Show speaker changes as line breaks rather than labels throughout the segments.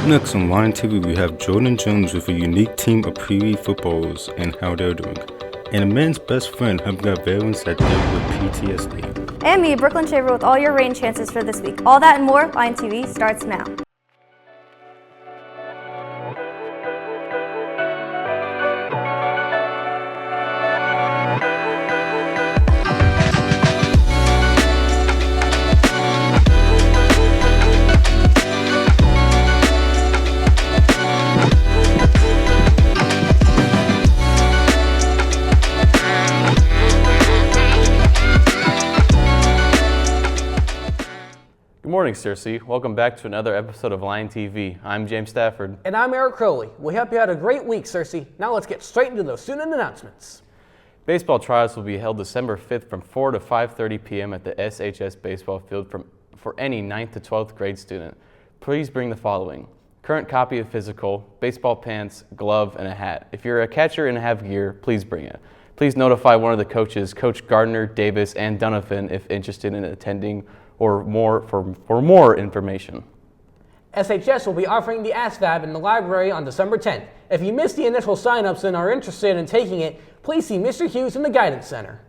Next on Line TV, we have Jordan Jones with a unique team of Pee Wee footballers and how they're doing, and a man's best friend helping out veterans that deal with PTSD.
And me, Brooklyn Shaver, with all your rain chances for this week. All that and more, Line TV starts now.
Good morning, Searcy. Welcome back to another episode of Line TV. I'm James Stafford.
And I'm Eric Crowley. We hope you had a great week, Searcy. Now let's get straight into those student announcements.
Baseball tryouts will be held December 5th from 4 to 5:30 p.m. at the SHS baseball field for any 9th to 12th grade student. Please bring the following: current copy of physical, baseball pants, glove, and a hat. If you're a catcher and have gear, please bring it. Please notify one of the coaches, Coach Gardner, Davis, and Donovan, if interested in attending or for more information.
SHS will be offering the ASVAB in the library on December 10th. If you missed the initial sign-ups and are interested in taking it, please see Mr. Hughes in the Guidance Center.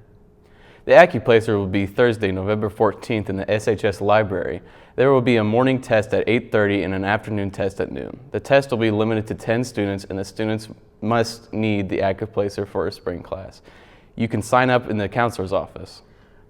The AccuPlacer will be Thursday, November 14th in the SHS library. There will be a morning test at 8:30 and an afternoon test at noon. The test will be limited to 10 students, and the students must need the AccuPlacer for a spring class. You can sign up in the counselor's office.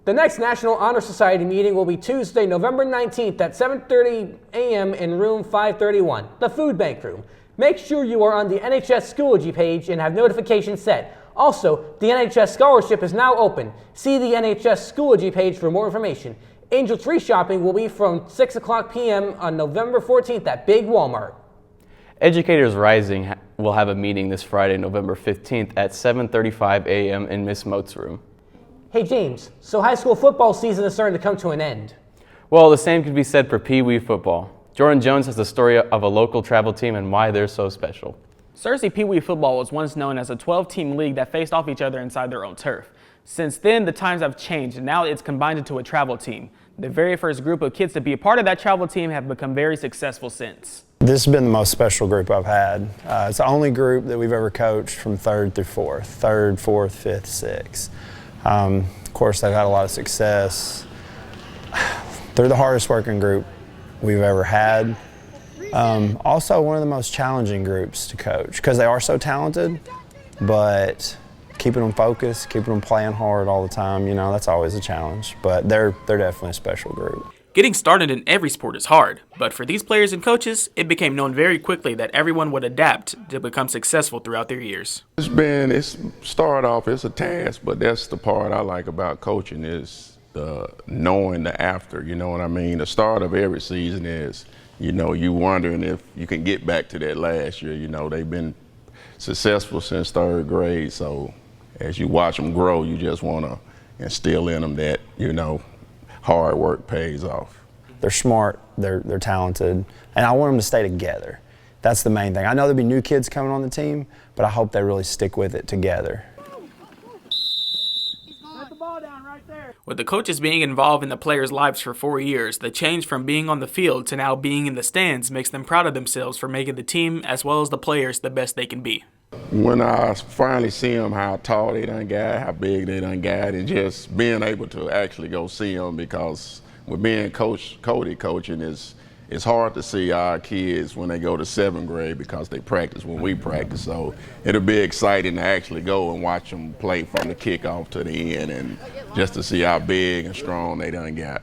The next National Honor Society meeting will be Tuesday, November 19th at 7:30 a.m. in room 531, the food bank room. Make sure you are on the NHS Schoology page and have notifications set. Also, the NHS Scholarship is now open. See the NHS Schoology page for more information. Angel Tree Shopping will be from 6 o'clock p.m. on November 14th at Big Walmart.
Educators Rising will have a meeting this Friday, November 15th at 7:35 a.m. in Miss Moat's room.
Hey James, so high school football season is starting to come to an end.
Well, the same could be said for Pee Wee football. Jordan Jones has the story of a local travel team and why they're so special.
Searcy Pee Wee football was once known as a 12-team league that faced off each other inside their own turf. Since then, the times have changed, and now it's combined into a travel team. The very first group of kids to be a part of that travel team have become very successful since.
This has been the most special group I've had. It's the only group that we've ever coached from 3rd through 4th, 3rd, 4th, 5th, 6th. Of course, they've had a lot of success. They're the hardest working group we've ever had. Also, one of the most challenging groups to coach because they are so talented, but keeping them focused, keeping them playing hard all the time, you know, that's always a challenge. But they're definitely a special group.
Getting started in every sport is hard, but for these players and coaches, it became known very quickly that everyone would adapt to become successful throughout their years.
It's started off, it's a task, but that's the part I like about coaching is the knowing the after, you know what I mean? The start of every season is, you know, you wondering if you can get back to that last year. You know, they've been successful since 3rd grade, so as you watch them grow, you just want to instill in them that, you know, hard work pays off.
They're smart, they're talented, and I want them to stay together. That's the main thing. I know there'll be new kids coming on the team, but I hope they really stick with it together.
With the coaches being involved in the players' lives for 4 years, the change from being on the field to now being in the stands makes them proud of themselves for making the team as well as the players the best they can be.
When I finally see them, how tall they done got, how big they done got, and just being able to actually go see them, because with being Cody coaching, it's hard to see our kids when they go to 7th grade because they practice when we practice. So it'll be exciting to actually go and watch them play from the kickoff to the end, and just to see how big and strong they done got.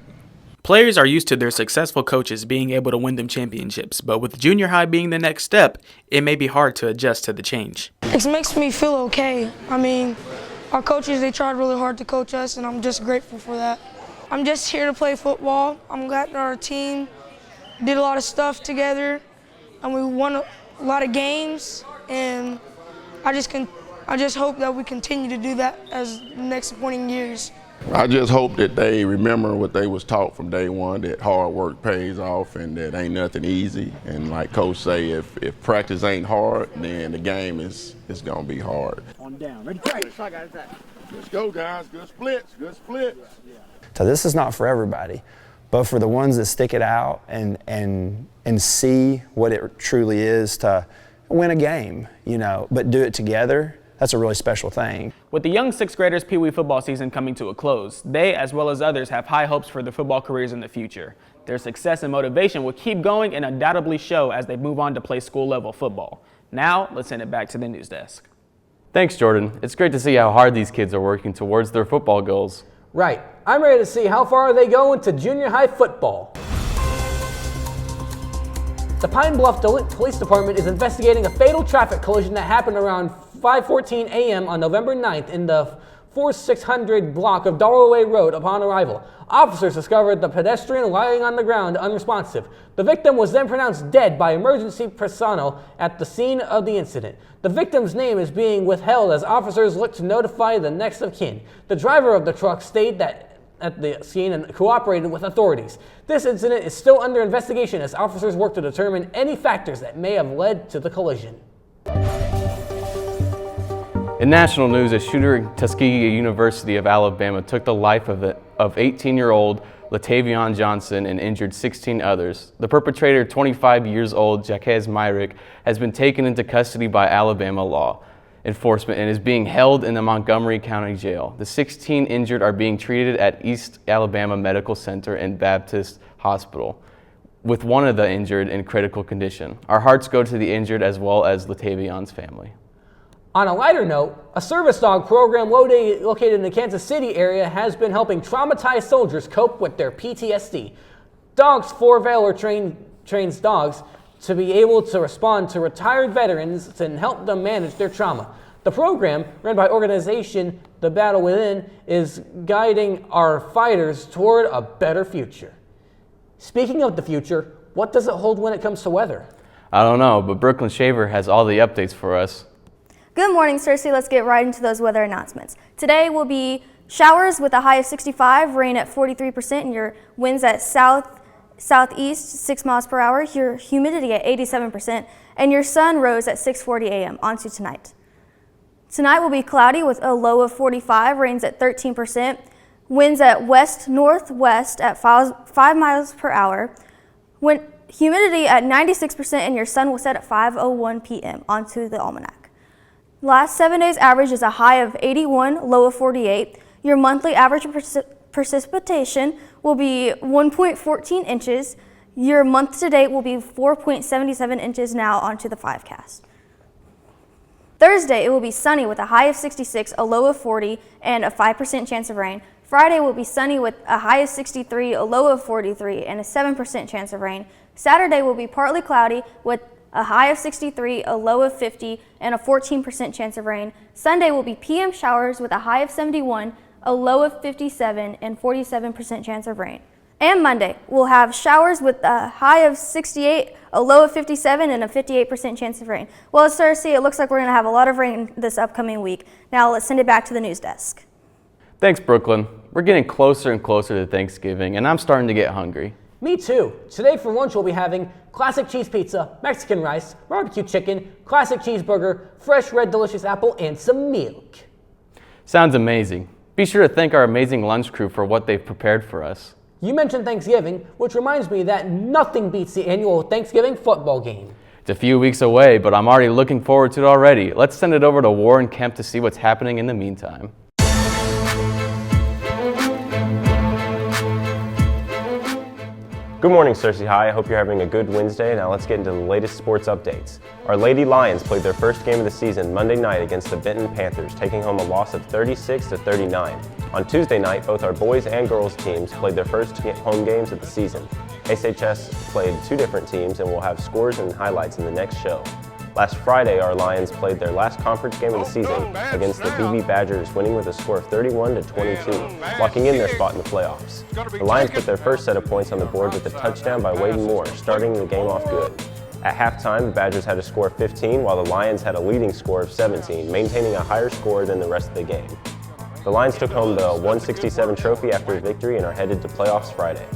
Players are used to their successful coaches being able to win them championships, but with junior high being the next step, it may be hard to adjust to the change.
It makes me feel okay. I mean, our coaches, they tried really hard to coach us, and I'm just grateful for that. I'm just here to play football. I'm glad that our team did a lot of stuff together, and we won a lot of games, and I just hope that we continue to do that as the next appointing years.
I just hope that they remember what they was taught from day one, that hard work pays off and that ain't nothing easy. And like Coach say, if practice ain't hard, then the game is gonna be hard.
On down, ready, great.
Let's go, guys. Good splits, good splits.
So this is not for everybody, But for the ones that stick it out and see what it truly is to win a game, but do it together, that's a really special thing.
With the young 6th graders' Pee Wee football season coming to a close, they, as well as others, have high hopes for their football careers in the future. Their success and motivation will keep going and undoubtedly show as they move on to play school-level football. Now, let's send it back to the news desk.
Thanks, Jordan. It's great to see how hard these kids are working towards their football goals.
Right. I'm ready to see how far they go into junior high football. The Pine Bluff Police Department is investigating a fatal traffic collision that happened around 5:14 a.m. on November 9th in the 4600 block of Darway Road. Upon arrival, officers discovered the pedestrian lying on the ground unresponsive. The victim was then pronounced dead by emergency personnel at the scene of the incident. The victim's name is being withheld as officers look to notify the next of kin. The driver of the truck stayed at the scene and cooperated with authorities. This incident is still under investigation as officers work to determine any factors that may have led to the collision.
In national news, a shooter in Tuskegee University of Alabama took the life of 18-year-old Latavion Johnson and injured 16 others. The perpetrator, 25 years old, Jaquez Myrick, has been taken into custody by Alabama law enforcement and is being held in the Montgomery County Jail. The 16 injured are being treated at East Alabama Medical Center and Baptist Hospital, with one of the injured in critical condition. Our hearts go to the injured as well as Latavion's family.
On a lighter note, a service dog program located in the Kansas City area has been helping traumatized soldiers cope with their PTSD. Dogs for Valor trains dogs to be able to respond to retired veterans and help them manage their trauma. The program, run by organization The Battle Within, is guiding our fighters toward a better future. Speaking of the future, what does it hold when it comes to weather?
I don't know, but Brooklyn Shaver has all the updates for us.
Good morning, Cersei. Let's get right into those weather announcements. Today will be showers with a high of 65, rain at 43%, and your winds at southeast 6 miles per hour, your humidity at 87%, and your sun rose at 6:40 a.m. On to tonight. Tonight will be cloudy with a low of 45, rains at 13%, winds at west-northwest at 5 miles per hour, humidity at 96%, and your sun will set at 5:01 p.m. On to the almanac. Last 7 days average is a high of 81, low of 48. Your monthly average precipitation will be 1.14 inches. Your month to date will be 4.77 inches. Now onto the 5cast. Thursday, it will be sunny with a high of 66, a low of 40, and a 5% chance of rain. Friday will be sunny with a high of 63, a low of 43, and a 7% chance of rain. Saturday will be partly cloudy with a high of 63, a low of 50, and a 14% chance of rain. Sunday will be PM showers with a high of 71, a low of 57, and 47% chance of rain. And Monday, we'll have showers with a high of 68, a low of 57, and a 58% chance of rain. Well, Cersei, it looks like we're going to have a lot of rain this upcoming week. Now let's send it back to the news desk.
Thanks, Brooklyn. We're getting closer and closer to Thanksgiving, and I'm starting to get hungry.
Me too. Today for lunch we'll be having classic cheese pizza, Mexican rice, barbecue chicken, classic cheeseburger, fresh red delicious apple, and some milk.
Sounds amazing. Be sure to thank our amazing lunch crew for what they've prepared for us.
You mentioned Thanksgiving, which reminds me that nothing beats the annual Thanksgiving football game.
It's a few weeks away, but I'm already looking forward to it already. Let's send it over to Warren Kemp to see what's happening in the meantime.
Good morning, Cersei High. I hope you're having a good Wednesday. Now let's get into the latest sports updates. Our Lady Lions played their first game of the season Monday night against the Benton Panthers, taking home a loss of 36-39. On Tuesday night, both our boys and girls teams played their first home games of the season. SHS played two different teams and we'll have scores and highlights in the next show. Last Friday, our Lions played their last conference game of the season against the BB Badgers, winning with a score of 31-22, locking in their spot in the playoffs. The Lions put their first set of points on the board with a touchdown by Waden Moore, starting the game off good. At halftime, the Badgers had a score of 15, while the Lions had a leading score of 17, maintaining a higher score than the rest of the game. The Lions took home the 167 trophy after a victory and are headed to playoffs Friday.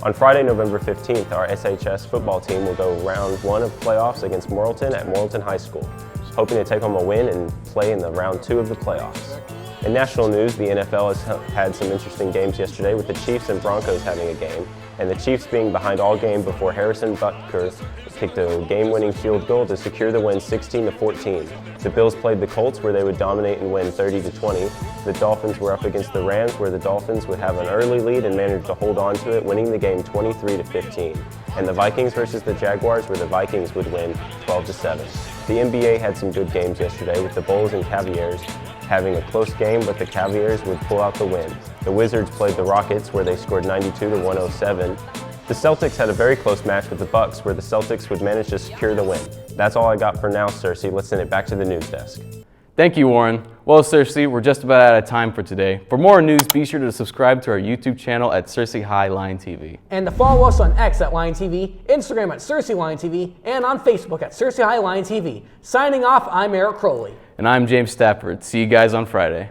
On Friday, November 15th, our SHS football team will go round one of playoffs against Morrilton at Morrilton High School, hoping to take home a win and play in the round two of the playoffs. In national news, the NFL has had some interesting games yesterday, with the Chiefs and Broncos having a game, and the Chiefs being behind all game before Harrison Butker kicked a game-winning field goal to secure the win 16-14. The Bills played the Colts, where they would dominate and win 30-20. The Dolphins were up against the Rams, where the Dolphins would have an early lead and managed to hold on to it, winning the game 23-15. And the Vikings versus the Jaguars, where the Vikings would win 12-7. The NBA had some good games yesterday, with the Bulls and Cavaliers having a close game, but the Cavaliers would pull out the win. The Wizards played the Rockets, where they scored 92-107. The Celtics had a very close match with the Bucks, where the Celtics would manage to secure the win. That's all I got for now, Cersei. Let's send it back to the news desk.
Thank you, Warren. Well, Cersei, we're just about out of time for today. For more news, be sure to subscribe to our YouTube channel at Cersei High Lion TV.
And to follow us on X at Lion TV, Instagram at Cersei Lion TV, and on Facebook at Cersei High Lion TV. Signing off, I'm Eric Crowley.
And I'm James Stafford. See you guys on Friday.